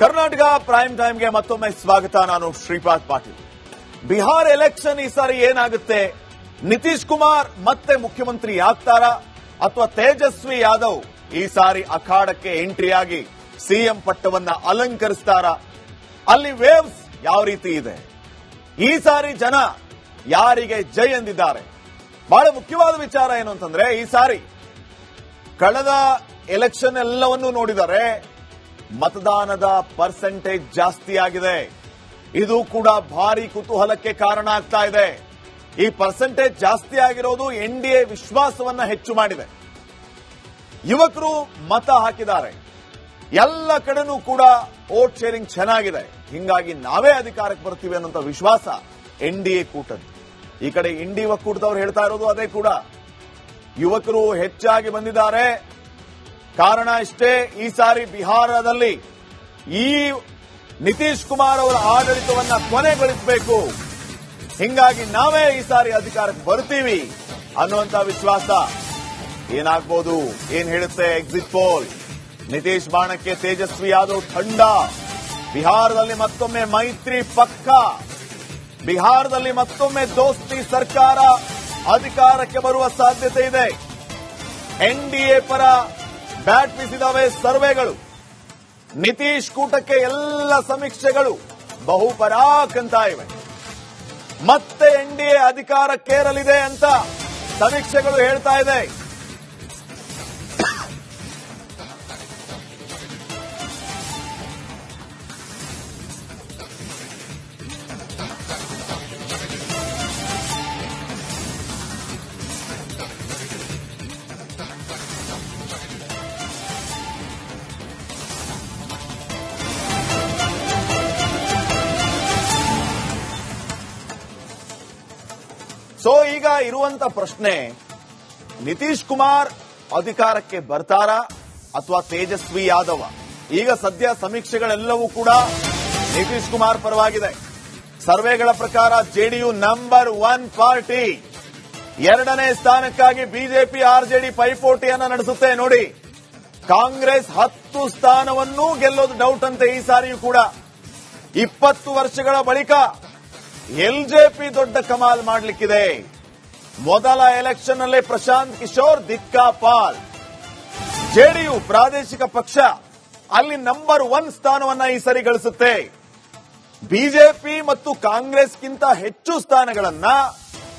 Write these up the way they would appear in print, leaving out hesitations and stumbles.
Karnataka prime ಟೈಮ್ಗೆ ಮತ್ತೊಮ್ಮೆ ಸ್ವಾಗತ. ನಾನು ಶ್ರೀಪಾದ್ ಪಾಟೀಲ್. ಬಿಹಾರ ಎಲೆಕ್ಷನ್ ಈ ಸಾರಿ ಏನಾಗುತ್ತೆ? ನಿತೀಶ್ ಕುಮಾರ್ ಮತ್ತೆ ಮುಖ್ಯಮಂತ್ರಿ ಆಗ್ತಾರಾ ಅಥವಾ ತೇಜಸ್ವಿ ಯಾದವ್ ಈ ಸಾರಿ ಅಖಾಡಕ್ಕೆ ಎಂಟ್ರಿ ಆಗಿ ಸಿಎಂ ಪಟ್ಟವನ್ನ ಅಲಂಕರಿಸ್ತಾರಾ? ಅಲ್ಲಿ ವೇವ್ಸ್ ಯಾವ ರೀತಿ ಇದೆ? ಈ ಸಾರಿ ಜನ ಯಾರಿಗೆ ಜೈ ಎಂದಿದ್ದಾರೆ? ಬಹಳ ಮುಖ್ಯವಾದ ವಿಚಾರ ಏನು ಅಂತಂದ್ರೆ, ಈ ಸಾರಿ ಕಳೆದ ಎಲೆಕ್ಷನ್ ಎಲ್ಲವನ್ನೂ ನೋಡಿದರೆ ಮತದಾನದ ಪರ್ಸೆಂಟೇಜ್ ಜಾಸ್ತಿ ಆಗಿದೆ. ಇದು ಕೂಡ ಭಾರಿ ಕುತೂಹಲಕ್ಕೆ ಕಾರಣ ಆಗ್ತಾ ಇದೆ. ಈ ಪರ್ಸೆಂಟೇಜ್ ಜಾಸ್ತಿ ಆಗಿರೋದು ಎನ್ಡಿಎ ವಿಶ್ವಾಸವನ್ನ ಹೆಚ್ಚು ಮಾಡಿದೆ. ಯುವಕರು ಮತ ಹಾಕಿದ್ದಾರೆ. ಎಲ್ಲ ಕಡೆನೂ ಕೂಡ ವೋಟ್ ಶೇರಿಂಗ್ ಚೆನ್ನಾಗಿದೆ. ಹಿಂಗಾಗಿ ನಾವೇ ಅಧಿಕಾರಕ್ಕೆ ಬರ್ತೀವಿ ಅನ್ನೋ ವಿಶ್ವಾಸ ಎನ್ಡಿಎ ಕೂಟದ್ದು. ಈ ಕಡೆ ಇಂಡಿ ಒಕ್ಕೂಟದವ್ರು ಹೇಳ್ತಾ ಇರೋದು ಅದೇ ಕೂಡ. ಯುವಕರು ಹೆಚ್ಚಾಗಿ ಬಂದಿದ್ದಾರೆ. ಕಾರಣ ಇಷ್ಟೇ, ಈ ಸಾರಿ ಬಿಹಾರದಲ್ಲಿ ಈ ನಿತೀಶ್ ಕುಮಾರ್ ಅವರ ಆಡಳಿತವನ್ನ ಕೊನೆಗೊಳಿಸಬೇಕು, ಹಿಂಗಾಗಿ ನಾವೇ ಈ ಸಾರಿ ಅಧಿಕಾರಕ್ಕೆ ಬರ್ತೀವಿ ಅನ್ನುವಂತ ವಿಶ್ವಾಸ ಏನಾಗ್ಬೋದು? ಏನ್ ಹೇಳುತ್ತೆ ಎಕ್ಸಿಟ್ ಪೋಲ್? ನಿತೀಶ್ ಬಾಣಕ್ಕೆ ತೇಜಸ್ವಿ ಯಾದವ್ ಥಂಡ. ಬಿಹಾರದಲ್ಲಿ ಮತ್ತೊಮ್ಮೆ ಮೈತ್ರಿ ಪಕ್ಕ. ಬಿಹಾರದಲ್ಲಿ ಮತ್ತೊಮ್ಮೆ ದೋಸ್ತಿ ಸರ್ಕಾರ ಅಧಿಕಾರಕ್ಕೆ ಬರುವ ಸಾಧ್ಯತೆ ಇದೆ. ಎನ್ಡಿಎ ಪರ ಬ್ಯಾಟ್ ಬೀಸಿದವೆ ಸರ್ವೆಗಳು. ನಿತೀಶ್ ಕೂಟಕ್ಕೆ ಎಲ್ಲ ಸಮೀಕ್ಷೆಗಳು ಬಹುಪರಾಕ್ ಅಂತ ಇವೆ. ಮತ್ತೆ ಎನ್ಡಿಎ ಅಧಿಕಾರಕ್ಕೇರಲಿದೆ ಅಂತ ಸಮೀಕ್ಷೆಗಳು ಹೇಳ್ತಾ ಇದೆ. ಸೊ ಈಗ ಇರುವಂತ ಪ್ರಶ್ನೆ, ನಿತೀಶ್ ಕುಮಾರ್ ಅಧಿಕಾರಕ್ಕೆ ಬರ್ತಾರಾ ಅಥವಾ ತೇಜಸ್ವಿ ಯಾದವ್? ಈಗ ಸದ್ಯ ಸಮೀಕ್ಷೆಗಳೆಲ್ಲವೂ ಕೂಡ ನಿತೀಶ್ ಕುಮಾರ್ ಪರವಾಗಿದೆ. ಸರ್ವೆಗಳ ಪ್ರಕಾರ ಜೆಡಿಯು ನಂಬರ್ 1 ಪಾರ್ಟಿ. ಎರಡನೇ ಸ್ಥಾನಕ್ಕಾಗಿ ಬಿಜೆಪಿ ಆರ್ಜೆಡಿ ಪೈಪೋಟಿಯನ್ನ ನಡೆಸುತ್ತೆ. ನೋಡಿ, ಕಾಂಗ್ರೆಸ್ 10 ಸ್ಥಾನವನ್ನೂ ಗೆಲ್ಲೋದು ಡೌಟ್ ಅಂತೆ ಈ ಸಾರಿಯೂ ಕೂಡ. 20 ವರ್ಷಗಳ ಬಳಿಕ ಎಲ್ಜೆಪಿ ದೊಡ್ಡ ಕಮಾಲ್ ಮಾಡಲಿಕ್ಕಿದೆ. ಮೊದಲ ಎಲೆಕ್ಷನ್ ನಲ್ಲಿ ಪ್ರಶಾಂತ್ ಕಿಶೋರ್ ದಿಕ್ಕಾಪಾಲ್. ಜೆಡಿಯು ಪ್ರಾದೇಶಿಕ ಪಕ್ಷ ಅಲ್ಲಿ ನಂಬರ್ 1 ಸ್ಥಾನವನ್ನ ಈ ಸರಿ ಗಳಿಸುತ್ತೆ. ಬಿಜೆಪಿ ಮತ್ತು ಕಾಂಗ್ರೆಸ್ಗಿಂತ ಹೆಚ್ಚು ಸ್ಥಾನಗಳನ್ನ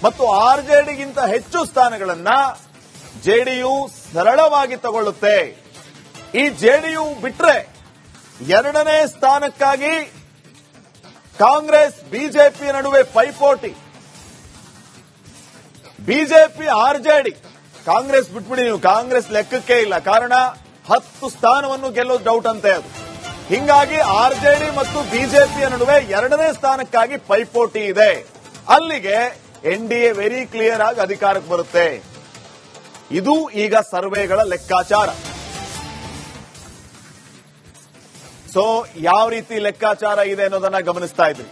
ಮತ್ತು ಆರ್ಜೆಡಿಗಿಂತ ಹೆಚ್ಚು ಸ್ಥಾನಗಳನ್ನ ಜೆಡಿಯು ಸರಳವಾಗಿ ತಗೊಳ್ಳುತ್ತೆ. ಈ ಜೆಡಿಯು ಬಿಟ್ರೆ ಎರಡನೇ ಸ್ಥಾನಕ್ಕಾಗಿ ಕಾಂಗ್ರೆಸ್ ಬಿಜೆಪಿ ನಡುವೆ ಪೈಪೋಟಿ. ಬಿಜೆಪಿ ಆರ್ಜೆಡಿ, ಕಾಂಗ್ರೆಸ್ ಬಿಟ್ಬಿಡಿ ನೀವು, ಕಾಂಗ್ರೆಸ್ ಲೆಕ್ಕಕ್ಕೆ ಇಲ್ಲ. ಕಾರಣ 10 ಸ್ಥಾನವನ್ನು ಗೆಲ್ಲೋದು ಡೌಟ್ ಅಂತೆ ಅದು. ಹಿಂಗಾಗಿ ಆರ್ಜೆಡಿ ಮತ್ತು ಬಿಜೆಪಿಯ ನಡುವೆ ಎರಡನೇ ಸ್ಥಾನಕ್ಕಾಗಿ ಪೈಪೋಟಿ ಇದೆ. ಅಲ್ಲಿಗೆ ಎನ್ಡಿಎ ವೆರಿ ಕ್ಲಿಯರ್ ಆಗಿ ಅಧಿಕಾರಕ್ಕೆ ಬರುತ್ತೆ. ಇದು ಈಗ ಸರ್ವೆಗಳ ಲೆಕ್ಕಾಚಾರ. ಸೊ ಯಾವ ರೀತಿ ಲೆಕ್ಕಾಚಾರ ಇದೆ ಅನ್ನೋದನ್ನ ಗಮನಿಸ್ತಾ ಇದ್ರಿ.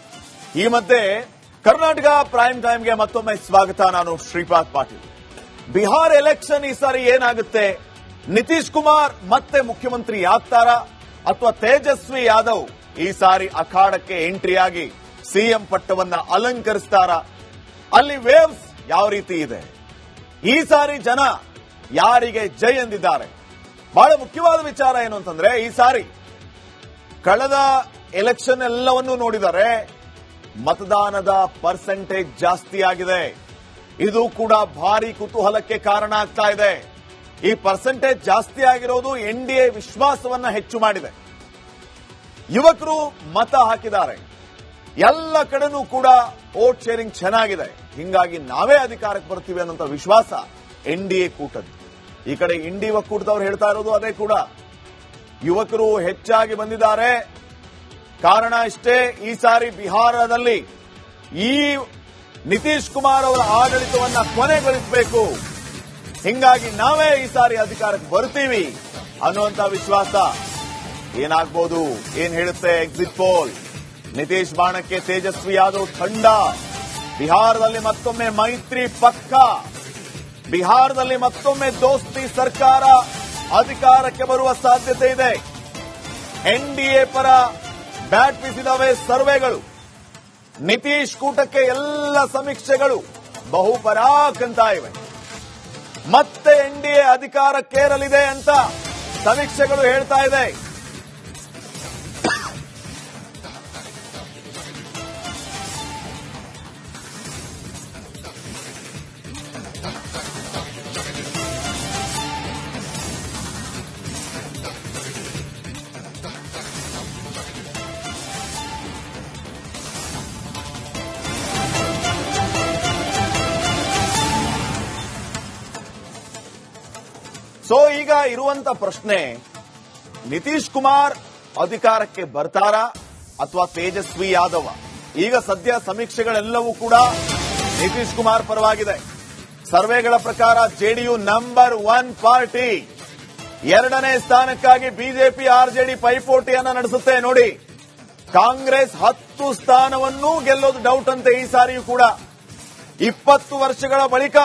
ಈ ಮಧ್ಯೆ ಕರ್ನಾಟಕ ಪ್ರೈಮ್ ಟೈಮ್ಗೆ ಮತ್ತೊಮ್ಮೆ ಸ್ವಾಗತ. ನಾನು ಶ್ರೀಪಾದ್ ಪಾಟೀಲ್. ಬಿಹಾರ ಎಲೆಕ್ಷನ್ ಈ ಸಾರಿ ಏನಾಗುತ್ತೆ? ನಿತೀಶ್ ಕುಮಾರ್ ಮತ್ತೆ ಮುಖ್ಯಮಂತ್ರಿ ಆಗ್ತಾರಾ ಅಥವಾ ತೇಜಸ್ವಿ ಯಾದವ್ ಈ ಸಾರಿ ಅಖಾಡಕ್ಕೆ ಎಂಟ್ರಿ ಆಗಿ ಸಿಎಂ ಪಟ್ಟವನ್ನ ಅಲಂಕರಿಸ್ತಾರಾ? ಅಲ್ಲಿ ವೇವ್ಸ್ ಯಾವ ರೀತಿ ಇದೆ? ಈ ಸಾರಿ ಜನ ಯಾರಿಗೆ ಜೈ ಎಂದಿದ್ದಾರೆ? ಬಹಳ ಮುಖ್ಯವಾದ ವಿಚಾರ ಏನು ಅಂತಂದ್ರೆ, ಈ ಸಾರಿ ಕಳೆದ ಎಲೆಕ್ಷನ್ ಎಲ್ಲವನ್ನೂ ನೋಡಿದರೆ ಮತದಾನದ ಪರ್ಸೆಂಟೇಜ್ ಜಾಸ್ತಿ ಆಗಿದೆ. ಇದು ಕೂಡ ಭಾರಿ ಕುತೂಹಲಕ್ಕೆ ಕಾರಣ ಆಗ್ತಾ ಇದೆ. ಈ ಪರ್ಸೆಂಟೇಜ್ ಜಾಸ್ತಿ ಆಗಿರೋದು ಎನ್ಡಿಎ ವಿಶ್ವಾಸವನ್ನ ಹೆಚ್ಚು ಮಾಡಿದೆ. ಯುವಕರು ಮತ ಹಾಕಿದ್ದಾರೆ. ಎಲ್ಲ ಕಡೆನೂ ಕೂಡ ವೋಟ್ ಶೇರಿಂಗ್ ಚೆನ್ನಾಗಿದೆ. ಹಿಂಗಾಗಿ ನಾವೇ ಅಧಿಕಾರಕ್ಕೆ ಬರ್ತೀವಿ ಅನ್ನೋ ವಿಶ್ವಾಸ ಎನ್ಡಿಎ ಕೂಟದ್ದು. ಈ ಕಡೆ ಇಂಡಿ ಒಕ್ಕೂಟದವ್ರು ಹೇಳ್ತಾ ಇರೋದು ಅದೇ ಕೂಡ. ಯುವಕರು ಹೆಚ್ಚಾಗಿ ಬಂದಿದ್ದಾರೆ. ಕಾರಣ ಇಷ್ಟೇ, ಈ ಸಾರಿ ಬಿಹಾರದಲ್ಲಿ ಈ ನಿತೀಶ್ ಕುಮಾರ್ ಅವರ ಆಡಳಿತವನ್ನ ಕೊನೆಗೊಳಿಸಬೇಕು, ಹಿಂಗಾಗಿ ನಾವೇ ಈ ಸಾರಿ ಅಧಿಕಾರಕ್ಕೆ ಬರ್ತೀವಿ ಅನ್ನುವಂತ ವಿಶ್ವಾಸ ಏನಾಗ್ಬೋದು? ಏನ್ ಹೇಳುತ್ತೆ ಎಕ್ಸಿಟ್ ಪೋಲ್? ನಿತೀಶ್ ಬಾಣಕ್ಕೆ ತೇಜಸ್ವಿ ಯಾದವ್ ಥಂಡ. ಬಿಹಾರದಲ್ಲಿ ಮತ್ತೊಮ್ಮೆ ಮೈತ್ರಿ ಪಕ್ಕ. ಬಿಹಾರದಲ್ಲಿ ಮತ್ತೊಮ್ಮೆ ದೋಸ್ತಿ ಸರ್ಕಾರ ಅಧಿಕಾರಕ್ಕೆ ಬರುವ ಸಾಧ್ಯತೆ ಇದೆ. ಎನ್ಡಿಎ ಪರ ಬ್ಯಾಟ್ ಬೀಸಿದವೆ ಸರ್ವೆಗಳು. ನಿತೀಶ್ ಕೂಟಕ್ಕೆ ಎಲ್ಲ ಸಮೀಕ್ಷೆಗಳು ಬಹುಪರಾಕಂತ ಇವೆ. ಮತ್ತೆ ಎನ್ಡಿಎ ಅಧಿಕಾರಕ್ಕೇರಲಿದೆ ಅಂತ ಸಮೀಕ್ಷೆಗಳು ಹೇಳ್ತಾ ಇದೆ. ಸೊ ಈಗ ಇರುವಂತ ಪ್ರಶ್ನೆ, ನಿತೀಶ್ ಕುಮಾರ್ ಅಧಿಕಾರಕ್ಕೆ ಬರ್ತಾರಾ ಅಥವಾ ತೇಜಸ್ವಿ ಯಾದವ್? ಈಗ ಸದ್ಯ ಸಮೀಕ್ಷೆಗಳೆಲ್ಲವೂ ಕೂಡ ನಿತೀಶ್ ಕುಮಾರ್ ಪರವಾಗಿದೆ. ಸರ್ವೆಗಳ ಪ್ರಕಾರ ಜೆಡಿಯು ನಂಬರ್ 1 ಪಾರ್ಟಿ. 2ನೇ ಸ್ಥಾನಕ್ಕಾಗಿ ಬಿಜೆಪಿ ಆರ್ಜೆಡಿ ಪೈಪೋಟಿಯನ್ನ ನಡೆಸುತ್ತೆ. ನೋಡಿ, ಕಾಂಗ್ರೆಸ್ 10 ಸ್ಥಾನವನ್ನು ಗೆಲ್ಲೋದು ಡೌಟ್ ಅಂತೆ ಈ ಸಾರಿಯೂ ಕೂಡ. 20 ವರ್ಷಗಳ ಬಳಿಕ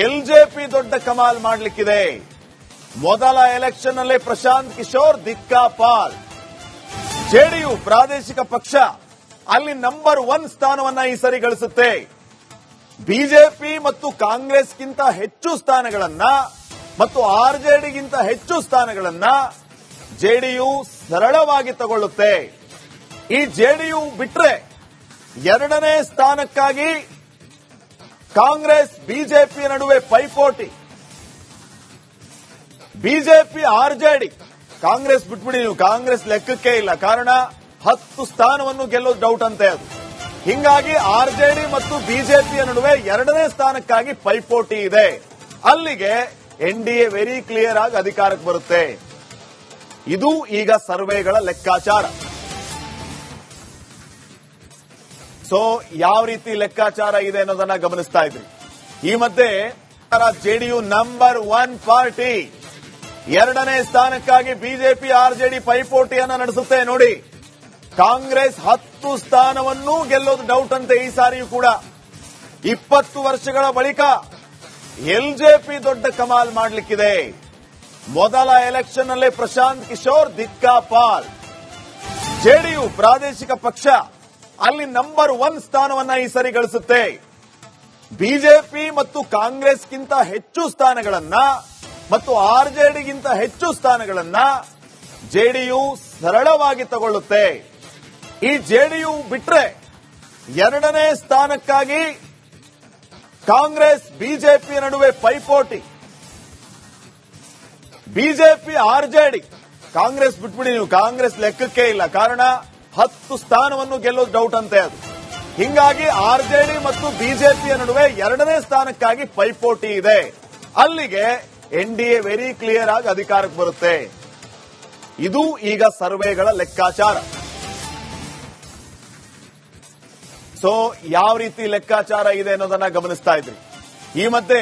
ಎಲ್ಜೆಪಿ ದೊಡ್ಡ ಕಮಾಲ್ ಮಾಡಲಿಕ್ಕಿದೆ. ಮೊದಲ ಎಲೆಕ್ಷನ್ ನಲ್ಲಿ ಪ್ರಶಾಂತ್ ಕಿಶೋರ್ ದಿಕ್ಕಾಪಾಲ್. ಜೆಡಿಯು ಪ್ರಾದೇಶಿಕ ಪಕ್ಷ ಅಲ್ಲಿ ನಂಬರ್ 1 ಸ್ಥಾನವನ್ನ ಈ ಸರಿ ಗಳಿಸುತ್ತೆ. ಬಿಜೆಪಿ ಮತ್ತು ಕಾಂಗ್ರೆಸ್ಗಿಂತ ಹೆಚ್ಚು ಸ್ಥಾನಗಳನ್ನ ಮತ್ತು ಆರ್ಜೆಡಿಗಿಂತ ಹೆಚ್ಚು ಸ್ಥಾನಗಳನ್ನ ಜೆಡಿಯು ಸರಳವಾಗಿ ತಗೊಳ್ಳುತ್ತೆ. ಈ ಜೆಡಿಯು ಬಿಟ್ರೆ 2ನೇ ಸ್ಥಾನಕ್ಕಾಗಿ ಕಾಂಗ್ರೆಸ್ ಬಿಜೆಪಿ ನಡುವೆ ಪೈಪೋಟಿ. ಬಿಜೆಪಿ ಆರ್ಜೆಡಿ, ಕಾಂಗ್ರೆಸ್ ಬಿಟ್ಬಿಡಿ ನೀವು, ಕಾಂಗ್ರೆಸ್ ಲೆಕ್ಕಕ್ಕೆ ಇಲ್ಲ. ಕಾರಣ 10 ಸ್ಥಾನವನ್ನು ಗೆಲ್ಲೋದು ಡೌಟ್ ಅಂತೆ ಅದು. ಹಿಂಗಾಗಿ ಆರ್ಜೆಡಿ ಮತ್ತು ಬಿಜೆಪಿಯ ನಡುವೆ 2ನೇ ಸ್ಥಾನಕ್ಕಾಗಿ ಪೈಪೋಟಿ ಇದೆ. ಅಲ್ಲಿಗೆ ಎನ್ಡಿಎ ವೆರಿ ಕ್ಲಿಯರ್ ಆಗಿ ಅಧಿಕಾರಕ್ಕೆ ಬರುತ್ತೆ. ಇದು ಈಗ ಸರ್ವೆಗಳ ಲೆಕ್ಕಾಚಾರ. ಸೊ ಯಾವ ರೀತಿ ಲೆಕ್ಕಾಚಾರ ಇದೆ ಅನ್ನೋದನ್ನ ಗಮನಿಸ್ತಾ ಇದ್ರಿ. ಈ ಮಧ್ಯೆ ಜೆಡಿಯು ನಂಬರ್ 1 ಪಾರ್ಟಿ. 2ನೇ ಸ್ಥಾನಕ್ಕಾಗಿ ಬಿಜೆಪಿ ಆರ್ಜೆಡಿ ಪೈಪೋಟಿಯನ್ನ ನಡೆಸುತ್ತೆ. ನೋಡಿ, ಕಾಂಗ್ರೆಸ್ 10 ಸ್ಥಾನವನ್ನು ಗೆಲ್ಲೋದು ಡೌಟ್ ಅಂತೆ ಈ ಸಾರಿಯೂ ಕೂಡ. 20 ವರ್ಷಗಳ ಬಳಿಕ ಎಲ್ಜೆಪಿ ದೊಡ್ಡ ಕಮಾಲ್ ಮಾಡಲಿಕ್ಕಿದೆ. ಮೊದಲ ಎಲೆಕ್ಷನ್ ನಲ್ಲಿ ಪ್ರಶಾಂತ್ ಕಿಶೋರ್ ದಿಕ್ಕಾಪಾಲ್. ಜೆಡಿಯು ಪ್ರಾದೇಶಿಕ ಪಕ್ಷ ಅಲ್ಲಿ ನಂಬರ್ 1 ಸ್ಥಾನವನ್ನ ಈ ಸರಿ ಗಳಿಸುತ್ತೆ. ಬಿಜೆಪಿ ಮತ್ತು ಕಾಂಗ್ರೆಸ್ಗಿಂತ ಹೆಚ್ಚು ಸ್ಥಾನಗಳನ್ನ ಮತ್ತು ಆರ್ಜೆಡಿಗಿಂತ ಹೆಚ್ಚು ಸ್ಥಾನಗಳನ್ನ ಜೆಡಿಯು ಸರಳವಾಗಿ ತಗೊಳ್ಳುತ್ತೆ. ಈ ಜೆಡಿಯು ಬಿಟ್ರೆ 2ನೇ ಸ್ಥಾನಕ್ಕಾಗಿ ಕಾಂಗ್ರೆಸ್ ಬಿಜೆಪಿ ನಡುವೆ ಪೈಪೋಟಿ. ಬಿಜೆಪಿ ಆರ್ಜೆಡಿ, ಕಾಂಗ್ರೆಸ್ ಬಿಟ್ಬಿಡಿ ನೀವು, ಕಾಂಗ್ರೆಸ್ ಲೆಕ್ಕಕ್ಕೆ ಇಲ್ಲ. ಕಾರಣ 10 ಸ್ಥಾನವನ್ನು ಗೆಲ್ಲೋದು ಡೌಟ್ ಅಂತೆ ಅದು. ಹಿಂಗಾಗಿ ಆರ್ಜೆಡಿ ಮತ್ತು ಬಿಜೆಪಿಯ ನಡುವೆ 2ನೇ ಸ್ಥಾನಕ್ಕಾಗಿ ಪೈಪೋಟಿ ಇದೆ. ಅಲ್ಲಿಗೆ ಎನ್ಡಿಎ ವೆರಿ ಕ್ಲಿಯರ್ ಆಗಿ ಅಧಿಕಾರಕ್ಕೆ ಬರುತ್ತೆ. ಇದು ಈಗ ಸರ್ವೆಗಳ ಲೆಕ್ಕಾಚಾರ. ಸೊ ಯಾವ ರೀತಿ ಲೆಕ್ಕಾಚಾರ ಇದೆ ಅನ್ನೋದನ್ನ ಗಮನಿಸ್ತಾ ಇದ್ರಿ. ಈ ಮಧ್ಯೆ